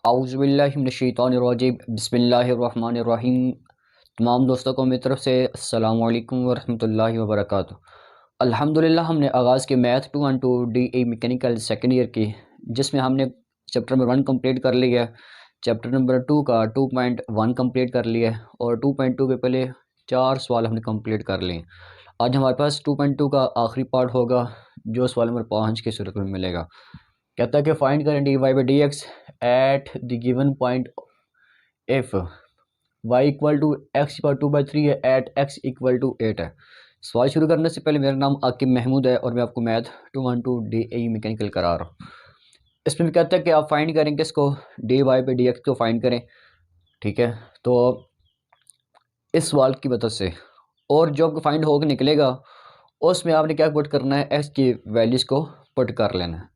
आऊज़ुबिल्लाहि मिनश्शैतानिर्रजीम बिस्मिल्लाहिर्रहमानिर्रहीम। तमाम दोस्तों को मेरी तरफ से अस्सलामु अलैकुम वरहमतुल्लाहि वबरकातुहू। अल्हम्दुलिल्लाह हमने आगाज़ की math 212 DE mechanical second year की, जिसमें हमने चैप्टर नंबर 1 कंप्लीट कर लिया है। चैप्टर नंबर 2 का 2.1 कंप्लीट कर लिया है और 2.2 के पहले 4 सवाल हमने कंप्लीट कर लिए। आज हमारे पास 2.2 का आखिरी पार्ट होगा, जो सवाल नंबर 5 की सूरत में मिलेगा। कहता है कि फाइंड करें d Y by D x at the given point if y equal to x पर 2/3 है एट एक्स इक्वल टू 8 है। सवाल शुरू करने से पहले मेरा नाम आकिब महमूद है और मैं आपको मैथ 212 DE मैकेनिकल करा रहा हूँ। इसमें भी कहता है कि आप फाइंड करें किसको, d Y by D x को फाइंड करें। ठीक है, तो इस सवाल की मदद से और जो आपको फाइंड होकर निकलेगा उसमें आपने क्या पुट करना है, एक्स की वैल्यूज़ को पुट कर लेना है।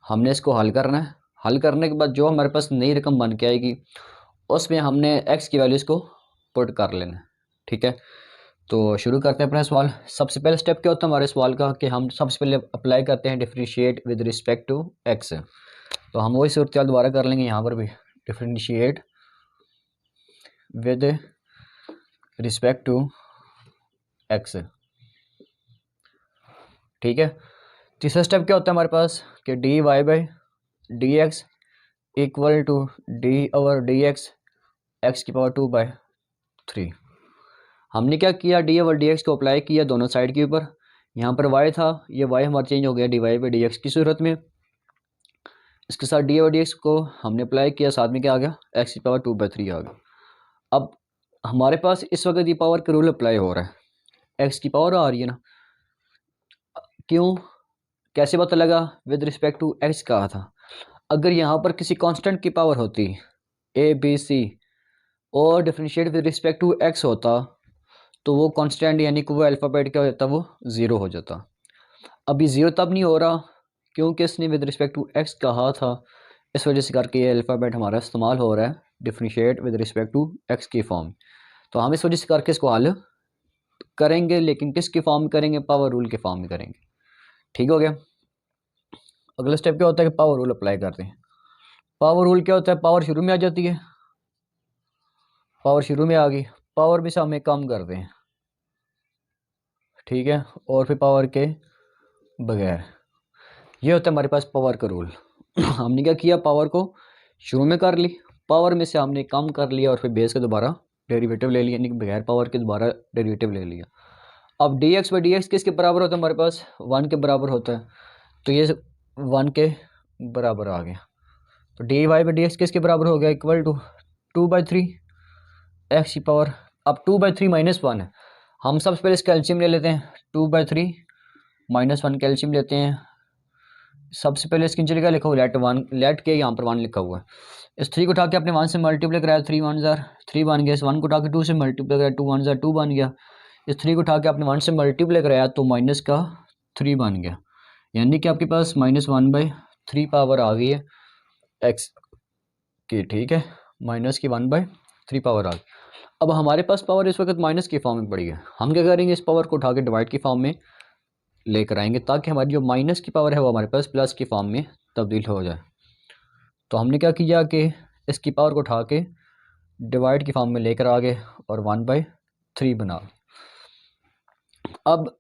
हमने इसको हल करना है। हल करने के बाद जो हमारे पास नई रकम बन के आएगी उसमें हमने एक्स की वैल्यूज़ को पुट कर लेना है। ठीक है, तो शुरू करते हैं अपना सवाल। सबसे पहले स्टेप क्या होता है हमारे सवाल का कि हम सबसे पहले अप्लाई करते हैं differentiate with respect to x. तो हम वही सूरत दोबारा कर लेंगे यहाँ पर भी, differentiate with respect to x. ठीक है, तीसरा स्टेप क्या होता है हमारे पास कि D Y by D x equal to D over D x x की पावर 2/3। हमने क्या किया, डी ओवर डी एक्स को अप्लाई किया दोनों साइड के ऊपर। यहाँ पर वाई था, ये वाई हमारा चेंज हो गया d Y by D x की सूरत में। इसके साथ डी ओवर डी एक्स को हमने अप्लाई किया, साथ में क्या आ गया, एक्स की पावर 2/3 आ गया। अब हमारे पास इस वक्त ये पावर का रूल अप्लाई हो रहा है, एक्स की पावर आ रही है ना। क्यों, कैसे पता लगा, विद रिस्पेक्ट टू एक्स कहा था। अगर यहाँ पर किसी कांस्टेंट की पावर होती ए बी सी और differentiate with respect to x होता तो वो कांस्टेंट यानी कि वो अल्फ़ाबेट क्या होता, वो ज़ीरो हो जाता। अभी ज़ीरो तब नहीं हो रहा क्योंकि इसने विद रिस्पेक्ट टू एक्स कहा था, इस वजह से करके ये अल्फ़ाबेट हमारा इस्तेमाल हो रहा है differentiate with respect to x की फॉर्म। तो हम इस वजह से करके इसको हल करेंगे, लेकिन किसकी फॉर्म में करेंगे, पावर रूल के फॉर्म में करेंगे। ठीक हो गया। अगला स्टेप क्या होता है कि पावर रूल अप्लाई करते हैं। पावर रूल क्या होता है, पावर शुरू में आ जाती है, पावर शुरू में आ गई, पावर में से हमें कम कर दें। ठीक है, और फिर पावर के बगैर, ये होता है हमारे पास पावर का रूल। हमने क्या किया, पावर को शुरू में कर ली, पावर में से हमने कम कर लिया और फिर बेस का दोबारा डेरिवेटिव ले लिया, यानी कि बगैर पावर के दोबारा डेरिवेटिव ले लिया। अब D x by D x किसके बराबर होता है, हमारे पास 1 के बराबर होता है, तो ये 1 के बराबर आ गया। तो d Y by D x किसके बराबर हो गया, इक्वल टू 2/3 एक्स की पावर। अब 2/3 -1 है, हम सबसे पहले इसका एलसीएम ले लेते हैं। 2/3 -1 का एलसीएम लेते हैं। सबसे पहले इसकी नीचे क्या लिखा हुआ, लेट 1, लेट के यहाँ पर 1 लिखा हुआ है। इस 3 को उठा के अपने 1 से मल्टीप्लाई कराया, 3 1 ज़ार 3 बन गया। इस 1 को उठा के 2 से मल्टीप्लाई कराया, 2 1 ज़ार 2 बन गया। इस 3 को उठा के अपने 1 से मल्टीप्लाई कराया तो माइनस का 3 बन गया, यानी कि आपके पास -1/3 पावर आ गई है एक्स की। ठीक है, माइनस की 1/3 पावर आ गई। अब हमारे पास पावर इस वक्त माइनस की फॉर्म में पड़ी है, हम क्या करेंगे, इस पावर को उठा के डिवाइड की फॉर्म में लेकर आएंगे ताकि हमारी जो माइनस की पावर है वो हमारे पास प्लस की फॉर्म में तब्दील हो जाए। तो हमने क्या किया कि इसकी पावर को उठा के डिवाइड की फॉर्म में लेकर आ गए और 1/3 बना। अब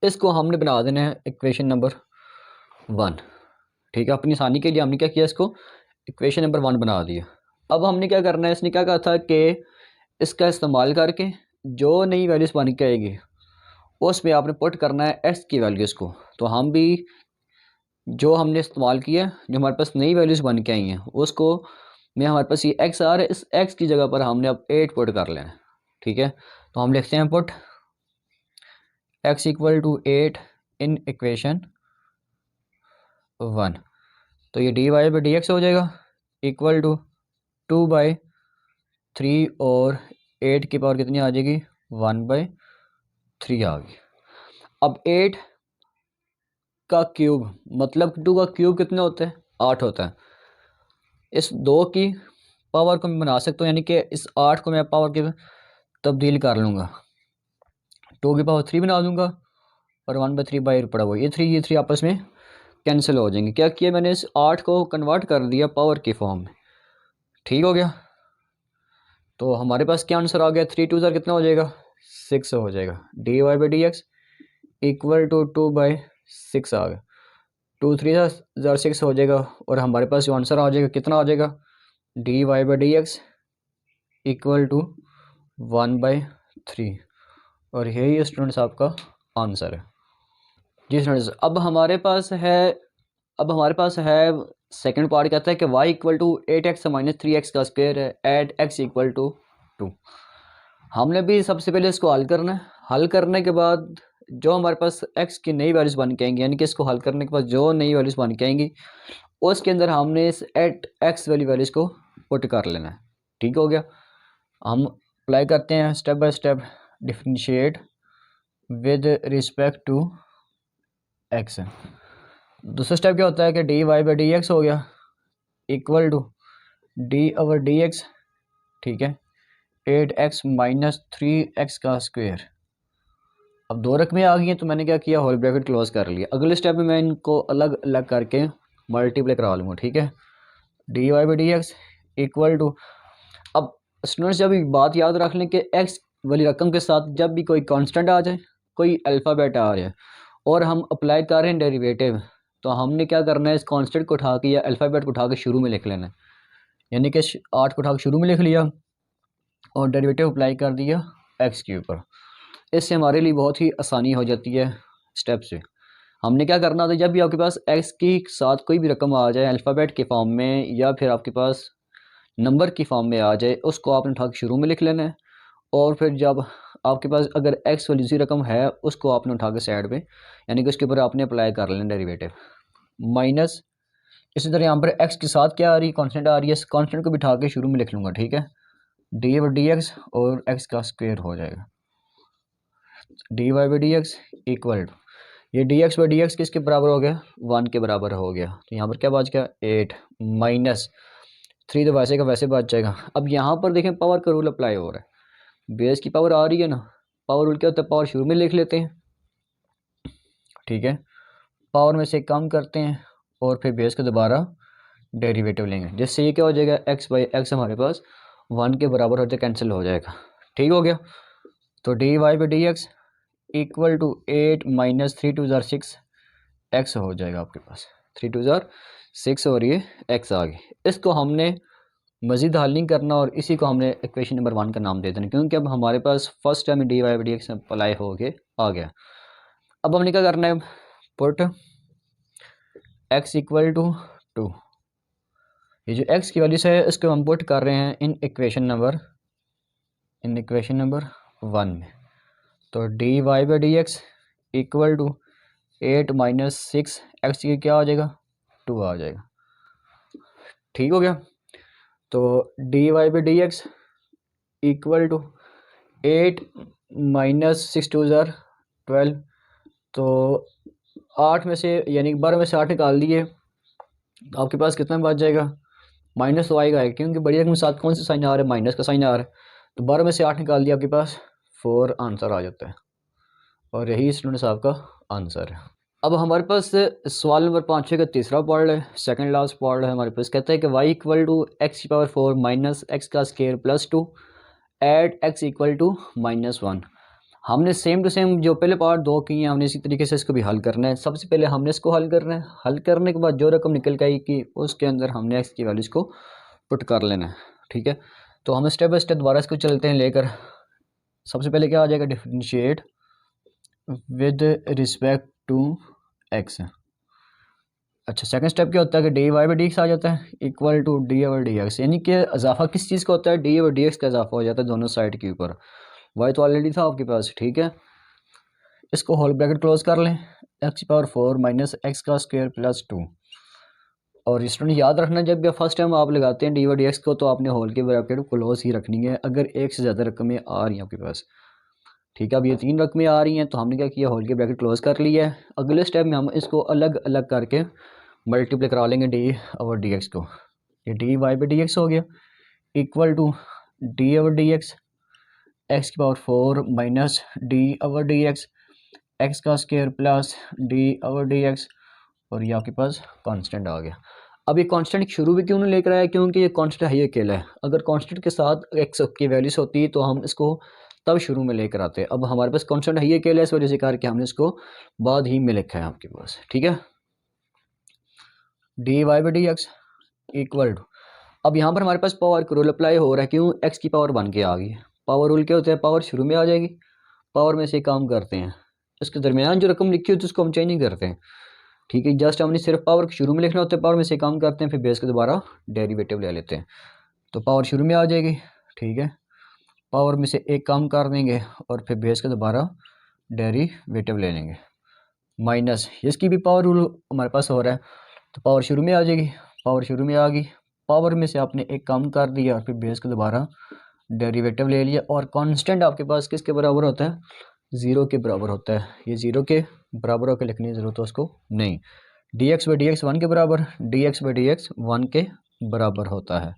इसको हमने बना देना है इक्वेशन नंबर 1। ठीक है, अपनी आसानी के लिए हमने क्या किया, इसको इक्वेशन नंबर 1 बना दिया। अब हमने क्या करना है, इसने क्या कहा था कि इसका इस्तेमाल करके जो नई वैल्यूज़ बन के आएगी उसमें आपने पुट करना है एक्स की वैल्यूज़ को। तो हम भी जो हमने इस्तेमाल किया, जो हमारे पास नई वैल्यूज़ बन के आई हैं उसको में हमारे पास ये एक्स आ रहा है, इस एक्स की जगह पर हमने अब 8 पुट कर लेना है। ठीक है, तो हम लिखते हैं put x equal to 8 in equation 1। तो ये D Y by D x हो जाएगा इक्वल टू 2/3 और 8 की पावर कितनी आ जाएगी, 1/3 आ गई। अब 8 का क्यूब मतलब 2 का क्यूब कितने होते हैं, 8 होता है। इस 2 की पावर को मैं बना सकता हूँ, यानी कि इस 8 को मैं पावर के तब्दील कर लूँगा, 2 की पावर 3 बना दूँगा और 1/3 बाहर पड़ा हुआ, ये 3 आपस में कैंसिल हो जाएंगे। क्या किया मैंने, इस 8 को कन्वर्ट कर दिया पावर की फॉर्म में। ठीक हो गया। तो हमारे पास क्या आंसर आ गया, 3 2 कितना हो जाएगा, 6 हो जाएगा। D Y by D x equal to 2/6 आ गया। 2 3 6 हो जाएगा। और हमारे पास जो आंसर आ जाएगा कितना आ जाएगा, D Y by D x equal to 1/3। और यही स्टूडेंट्स आपका आंसर है। जी स्टूडेंट्स, अब हमारे पास है सेकंड पार्ट। कहता है कि y equal to 8x minus 3x का स्क्वायर है एट x इक्वल टू 2। हमने भी सबसे पहले इसको हल करना है। हल करने के बाद जो हमारे पास x की नई वैल्यूज़ बन के आएंगी, यानी कि इसको हल करने के बाद जो नई वैल्यूज़ बन के आएंगी उसके अंदर हमने इस एट x वाली वैल्यूज़ को पुट कर लेना है। ठीक हो गया। हम अप्लाई करते हैं step by step. Differentiate with respect to x। दूसरा स्टेप क्या होता है कि D Y by D x हो गया equal to D over D x, ठीक है, 8x माइनस 3x का स्क्वायर। अब दो रकमें आ गई हैं तो मैंने क्या किया, होल ब्रैकेट क्लोज कर लिया। अगले स्टेप में मैं इनको अलग अलग करके मल्टीप्लाई करा लूँगा। ठीक है, d Y by D x equal to, अब स्टूडेंट्स जब बात याद रख लें कि एक्स वाली रकम के साथ जब भी कोई कांस्टेंट आ जाए, कोई अल्फ़ाबेट आ जाए और हम अप्लाई कर रहे हैं डेरिवेटिव, तो हमने क्या करना है, इस कांस्टेंट को उठा के या अल्फ़ाबेट को उठा के शुरू में लिख लेना है। यानी कि 8 को उठा के शुरू में लिख लिया और डेरिवेटिव अप्लाई कर दिया एक्स के ऊपर। इससे हमारे लिए बहुत ही आसानी हो जाती है स्टेप से। हमने क्या करना होता है, जब भी आपके पास एक्स के साथ कोई भी रकम आ जाए अल्फ़ाबेट के फॉर्म में या फिर आपके पास नंबर की फॉर्म में आ जाए, उसको आपने उठा के शुरू में लिख लेना है। और फिर जब आपके पास अगर एक्स वाली दूसरी रकम है उसको आपने उठा के साइड पे, यानी कि उसके ऊपर आपने अप्लाई कर लेना डेरिवेटिव माइनस। इसी तरह यहाँ पर एक्स के साथ क्या आ रही है, कांस्टेंट आ रही है, इस कांस्टेंट को बिठा के शुरू में लिख लूँगा। ठीक है, डी ओवर डी एक्स और एक्स का स्क्वायर हो जाएगा। D Y by D x equal to, ये D x by D x किसके बराबर हो गया, 1 के बराबर हो गया। तो यहाँ पर क्या बच गया, 8 माइनस 3, तो वैसे का वैसे बच जाएगा। अब यहाँ पर देखें पावर का रूल अप्लाई हो रहा है, बेस की पावर आ रही है ना, पावर रूल क्या होता है, पावर शुरू में लिख लेते हैं। ठीक है, पावर में से कम करते हैं और फिर बेस का दोबारा डेरिवेटिव लेंगे, जिससे ये क्या हो जाएगा, एक्स बाई एक्स हमारे पास 1 के बराबर होते कैंसिल हो जाएगा। ठीक हो गया। तो d Y by D x equal to 8 minus 3 2 6 x हो जाएगा आपके पास। 3 2 6 और ये एक्स आ गई। इसको हमने मज़ीद हल नहीं करना और इसी को हमने इक्वेशन नंबर 1 का नाम दे देना, क्योंकि अब हमारे पास first time D Y by D X apply हो के आ गया। अब हमने क्या करना है, पुट एक्स इक्वल टू 2, ये जो x की वैल्यू है इसको हम पुट कर रहे हैं इन इक्वेशन नंबर 1 में। तो d Y by D x equal to 8 minus 6 x की क्या आ जाएगा, 2 आ जाएगा। ठीक हो गया। तो d Y by D x equal to 8 minus 6 2 12, तो 8 में से यानी 12 में से 8 निकाल दिए, आपके पास कितना बच जाएगा, माइनस तो आएगा, क्योंकि बड़ी रकम के साथ कौन सा साइन आ रहा है, माइनस का साइन आ रहा है। तो 12 में से 8 निकाल दिया, आपके पास 4 आंसर आ जाता है। और यही स्टूडेंट्स आपका आंसर है। अब हमारे पास सवाल नंबर 5 का तीसरा पार्ट है, सेकंड लास्ट पार्ट है हमारे पास। कहता है कि y इक्वल टू एक्स की पावर 4 माइनस एक्स का square plus 2 at x equal to -1। हमने सेम टू सेम जो पहले पार्ट 2 किए हैं, हमने इसी तरीके से इसको भी हल करना है। सबसे पहले हमने इसको हल करना है, हल करने के बाद जो रकम निकल के आएगी उसके अंदर हमने एक्स की वैल्यूज़ को पुट कर लेना है। ठीक है, तो हम स्टेप बाय स्टेप दोबारा इसको चलते हैं लेकर। सबसे पहले क्या आ जाएगा, differentiate with respect to X. अच्छा, सेकंड स्टेप क्या होता है कि D Y by D X आ जाता है equal to D over D X, यानी कि इजाफा किस चीज़ का होता है, डी ओवर डी एक्स का इजाफा हो जाता है दोनों साइड के ऊपर। वाई तो ऑलरेडी था आपके पास। ठीक है, इसको होल ब्रैकेट क्लोज कर लें, एक्स की पावर 4 माइनस एक्स का स्क्वायर प्लस 2। और स्टूडेंट याद रखना, जब भी फर्स्ट टाइम आप लगाते हैं डी वाई डी एक्स को, तो आपने होल के ब्रैकेट क्लोज ही रखनी है अगर एक से ज़्यादा रकमें आ रही हैं आपके पास। ठीक है, अब ये 3 रकमें आ रही हैं तो हमने क्या किया, होल के ब्रैकेट क्लोज कर लिया है। अगले स्टेप में हम इसको अलग अलग करके मल्टीप्लाई करा लेंगे डी ओवर डी एक्स को। ये D Y by D x हो गया equal to D over D x, x की power 4 minus D over D x, X का square plus D over D X, और ये आपके पास कांस्टेंट आ गया। अब ये कांस्टेंट शुरू भी क्यों नहीं लेकर आया, क्योंकि ये कांस्टेंट है, ये अकेला है। अगर कांस्टेंट के साथ एक्स की वैल्यूज होती है तो हम इसको तब शुरू में लेकर आते हैं। अब हमारे पास कांस्टेंट है, ये अकेला है, इस वजह से करके हमने इसको बाद ही में लिखा है आपके पास, ठीक है। D Y by D x equal to, अब यहाँ पर हमारे पास पावर का रूल अप्लाई हो रहा है, क्यों, एक्स की पावर बन के आ गई है। पावर रूल क्या होता है, पावर शुरू में आ जाएगी, पावर में से काम करते हैं, इसके दरमियान जो रकम लिखी होती है उसको हम चेंज नहीं करते हैं, ठीक है। जस्ट हमने सिर्फ पावर शुरू में लिखना होता है, पावर में से काम करते हैं, फिर बेस के दोबारा डेरिवेटिव ले लेते हैं, तो पावर शुरू में आ जाएगी, ठीक है। पावर में से एक काम कर देंगे और फिर बेस के दोबारा डेरिवेटिव ले लेंगे, माइनस इसकी भी पावर रूल हमारे पास हो रहा है, तो पावर शुरू में आ जाएगी, पावर शुरू में आ गई, पावर में से आपने एक कम कर दिया और फिर बेस के दोबारा डेरिवेटिव ले लिया, और कांस्टेंट आपके पास किसके बराबर होता है, ज़ीरो के बराबर होता है। ये ज़ीरो के बराबर होकर लिखने की ज़रूरत है उसको नहीं। D x by D x one के बराबर, D x by D x one के बराबर होता है,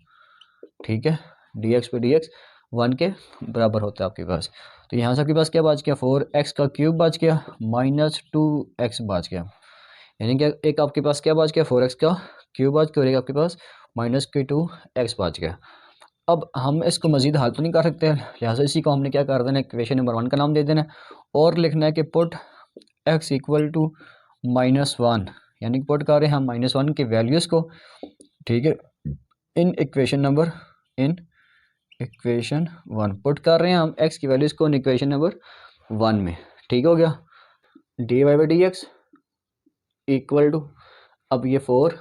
ठीक है। D x by D x one के बराबर होता है आपके पास। तो यहाँ से आपके पास क्या बच गया, 4x का क्यूब बच गया माइनस 2x बच गया, यानी कि एक आपके पास क्या बच गया, 4x का क्यूब बच गया और एक आपके पास माइनस के 2x बच गया। अब हम इसको मज़ीद हल तो नहीं कर सकते, लिहाजा इसी को हमने क्या कर देना है, इक्वेशन नंबर 1 का नाम दे देना है और लिखना है कि पुट x इक्वल टू -1, यानी कि पुट कर रहे हैं हम -1 की वैल्यूज़ को, ठीक है, इन इक्वेशन 1 पुट कर रहे हैं हम x की वैल्यूज़ को इन इक्वेशन नंबर 1 में, ठीक हो गया। D Y by D x equal to, अब ये 4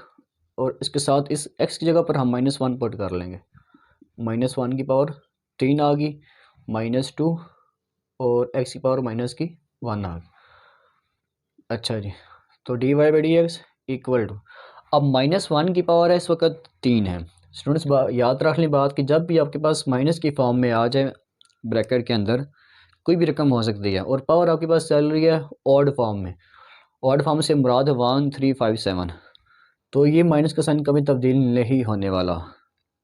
और इसके साथ इस x की जगह पर हम -1 पुट कर लेंगे, -1 की पावर 3 आ गई, -2 और x की पावर -1 आ गई। अच्छा जी, तो d Y by D x equal to, अब -1 की पावर है इस वक्त 3 है। स्टूडेंट्स याद रख लें बात कि जब भी आपके पास माइनस की फॉर्म में आ जाए ब्रैकेट के अंदर कोई भी रकम हो सकती है और पावर आपके पास चल रही है ऑड फॉर्म में, ऑड फॉर्म से मुराद है 1 3 5 7, तो ये माइनस का साइन कभी तब्दील नहीं होने वाला,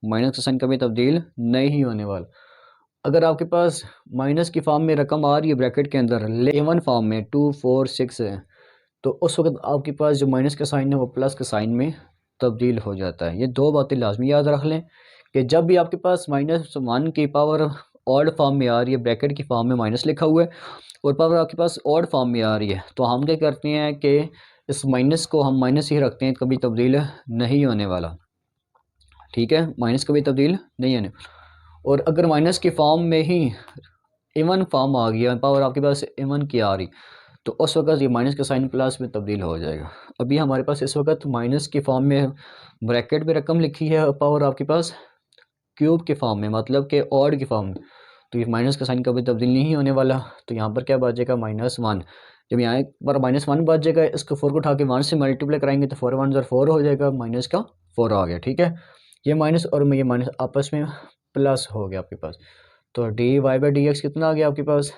माइनस का साइन कभी तब्दील नहीं होने वाला। अगर आपके पास माइनस की फॉर्म में रकम आ रही है ब्रैकेट के अंदर इवन फॉर्म में 2 4 6 है, तो उस वक्त आपके पास जो माइनस का साइन है वो प्लस के साइन में तब्दील हो जाता है। ये दो बातें लाजमी याद रख लें कि जब भी आपके पास -1 की पावर ऑड फॉर्म में आ रही है, ब्रैकेट की फॉर्म में माइनस लिखा हुआ है और पावर आपके पास ऑड फॉर्म में आ रही है, तो हम क्या करते हैं कि इस माइनस को हम माइनस ही रखते हैं, कभी तब्दील नहीं होने वाला, ठीक है, माइनस कभी तब्दील नहीं होने। और अगर माइनस की फॉर्म में ही इवन फॉर्म आ गया, पावर आपके पास इवन की आ रही, तो उस वक्त ये माइनस का साइन प्लस में तब्दील हो जाएगा। अभी हमारे पास इस वक्त माइनस की फॉर्म में ब्रैकेट में रकम लिखी है, पावर आपके पास क्यूब के फॉर्म में, मतलब कि ऑड की फॉर्म में, तो ये माइनस का साइन कभी तब्दील नहीं होने वाला। तो यहाँ पर क्या बचेगा, -1। जब यहाँ एक बार -1 बच जाएगा, इसको 4 को उठा के 1 से मल्टीप्लाई कराएंगे तो 4 1 4 हो जाएगा, माइनस का 4 आ गया, ठीक है। ये माइनस और ये माइनस आपस में प्लस हो गया आपके पास, तो d Y by D x कितना आ गया आपके पास,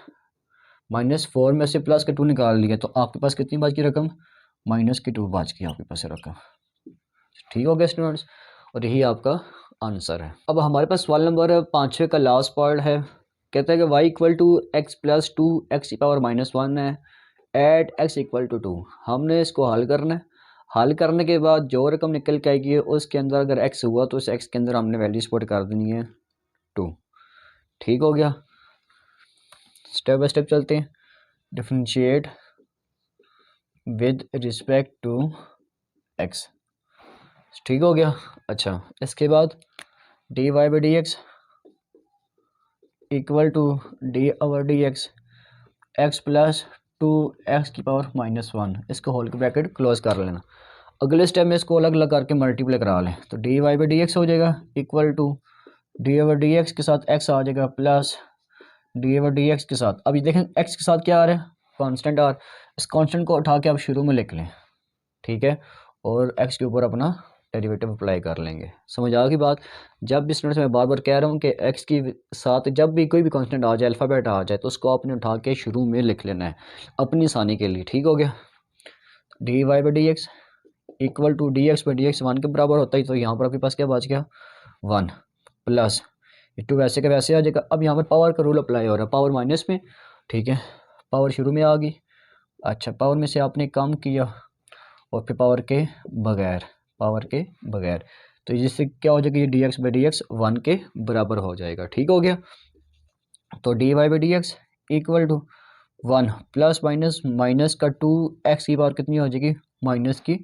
-4 में से प्लस के 2 निकाल लिया, तो आपके पास कितनी बच गई रकम, -2 बच गई आपके पास रकम, ठीक हो गया स्टूडेंट्स, और यही आपका आंसर है। अब हमारे पास सवाल नंबर 5 का लास्ट पार्ट है, कहता है कि y equal to x plus 2 x की पावर -1 है एट x इक्वल टू 2। हमने इसको हल करना है, हल करने के बाद जो रकम निकल के आएगी उसके अंदर अगर x हुआ तो उस x के अंदर हमने वैल्यू पुट कर देनी है 2, ठीक हो गया। स्टेप बाय स्टेप चलते हैं, differentiate with respect to x, ठीक हो गया। अच्छा, इसके बाद d Y by D x equal to D over D x x plus 2x की पावर -1, इसको होल के ब्रैकेट क्लोज कर लेना। अगले स्टेप में इसको अलग अलग करके मल्टीप्लाई करा लें, तो d Y by D x हो जाएगा equal to D over D x के साथ x आ जाएगा plus D over D x के साथ, अभी देखें x के साथ क्या आ रहा है, कांस्टेंट आ, इस कांस्टेंट को उठा के आप शुरू में लिख लें, ठीक है, और x के ऊपर अपना डेरिवेटिव अप्लाई कर लेंगे। समझ आ गई बात। जब भी स्टूडेंट्स मैं बार बार कह रहा हूँ कि x के साथ जब भी कोई भी कांस्टेंट आ जाए, अल्फ़ाबेट आ जाए, तो उसको आपने उठा के शुरू में लिख लेना है अपनी आसानी के लिए, ठीक हो गया। D Y by D x equal to d x by D x 1 के बराबर होता है, तो यहाँ पर आपके पास क्या बच गया 1 प्लस 2 वैसे का वैसे आ जाएगा। अब यहाँ पर पावर का रूल अप्लाई हो रहा है, पावर माइनस में, ठीक है, पावर शुरू में आ गई। अच्छा, पावर में से आपने कम किया और फिर पावर के बगैर, पावर के बगैर। तो जिससे क्या हो जाएगा, ये D x by D x 1 के बराबर हो जाएगा। ठीक हो गया। तो d Y by D x equal to 1 plus minus minus का 2x की पावर कितनी हो जाएगी, माइनस की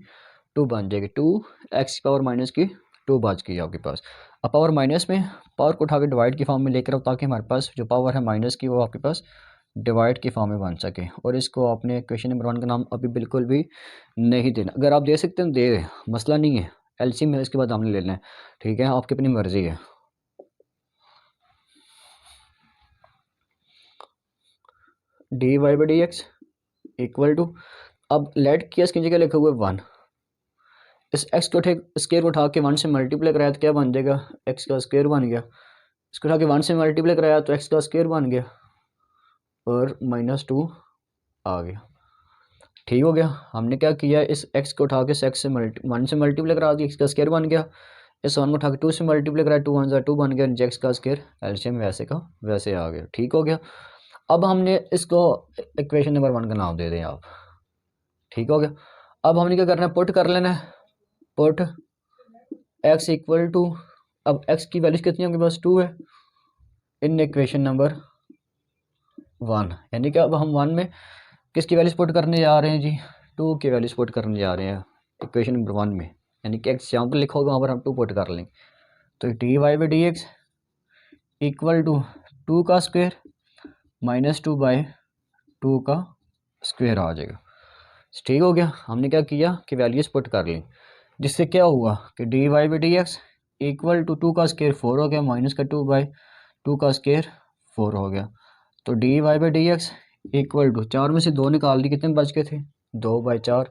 2 बन जाएगी। 2x की पावर माइनस की 2 बच गई आपके पास। अब पावर माइनस में पावर को उठा के डिवाइड की फॉर्म में लेकर आओ, ताकि हमारे पास जो पावर है माइनस की वो आपके पास डिवाइड की फॉर्म में बन सके। और इसको आपने क्वेश्चन नंबर 1 का नाम अभी बिल्कुल भी नहीं देना। अगर आप दे सकते हैं दे दें, मसला नहीं है। एलसीएम है, इसके बाद हमने लेना है। ठीक है, आपकी अपनी मर्जी है। D Y by D x equal to, अब लेट किया इसकी जगह लिखा हुआ है 1। इस एक्स को स्केयर को उठा के 1 से मल्टीप्लाई कराया तो क्या बन जाएगा, एक्स का स्केयर बन गया। इसको उठा के 1 से मल्टीप्लाई कराया तो एक्स का स्केयर बन गया और -2 आ गया। ठीक हो गया। हमने क्या किया, इस x को उठा के 1 से मल्टीप्लाई करा दिया, x का स्केयर बन गया। इस 1 को उठा के 2 से मल्टीप्लाई कराया, 2 1 2 बन गया, x का स्केयर एलसीएम वैसे का वैसे आ गया। ठीक हो गया। अब हमने इसको इक्वेशन नंबर 1 का नाम दे दें आप। ठीक हो गया। अब हमने क्या करना है, पुट कर लेना है। पुट x इक्वल टू, अब x की वैल्यूज कितनी होंगी, बस 2 है इन इक्वेशन नंबर 1। यानी कि अब हम 1 में किसकी वैल्यूज पुट करने जा रहे हैं जी, 2 की वैल्यूज पुट करने जा रहे हैं इक्वेशन नंबर 1 में। यानी कि एग्जाम्पल लिखा होगा वहाँ पर हम 2 पुट कर लेंगे। तो d Y by D x equal to 2 का स्क्वायर -2 बाई 2 का स्क्वायर आ जाएगा। ठीक हो गया। हमने क्या किया कि वैल्यूज पुट कर ली, जिससे क्या हुआ कि D Y by D x equal to 2 का स्क्वायर 4 हो गया, माइनस का 2 बाई 2 का स्क्वायर 4 हो गया। तो d Y by D x equal to, 4 में से 2 निकाल दी, कितने बच गए थे, 2/4।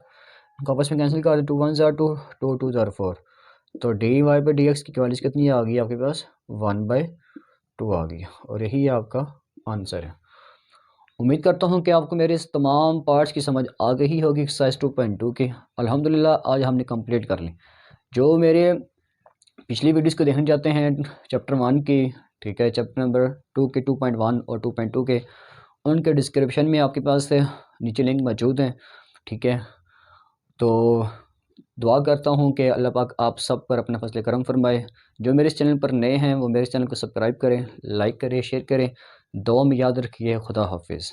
आपस में कैंसिल कर दे, 2 1 2, 2 2 4। तो d Y by D x की वैल्यूज कितनी आ गई आपके पास, 1/2 आ गई। और यही आपका आंसर है। उम्मीद करता हूँ कि आपको मेरे इस तमाम पार्ट्स की समझ आ गई होगी एक्सरसाइज 2.2 के। अल्हम्दुलिल्लाह आज हमने कंप्लीट कर ली। जो मेरे पिछली वीडियोस को देखना चाहते हैं चैप्टर 1 की, ठीक है, चैप्टर नंबर 2 के 2.1 और 2.2 के, उनके डिस्क्रिप्शन में आपके पास नीचे लिंक मौजूद हैं। ठीक है, तो दुआ करता हूँ कि अल्लाह पाक आप सब पर अपना फजल करम फरमाए। जो मेरे इस चैनल पर नए हैं वो मेरे चैनल को सब्सक्राइब करें, लाइक करें, शेयर करें। दुआ में याद रखिए। खुदा हाफिज़।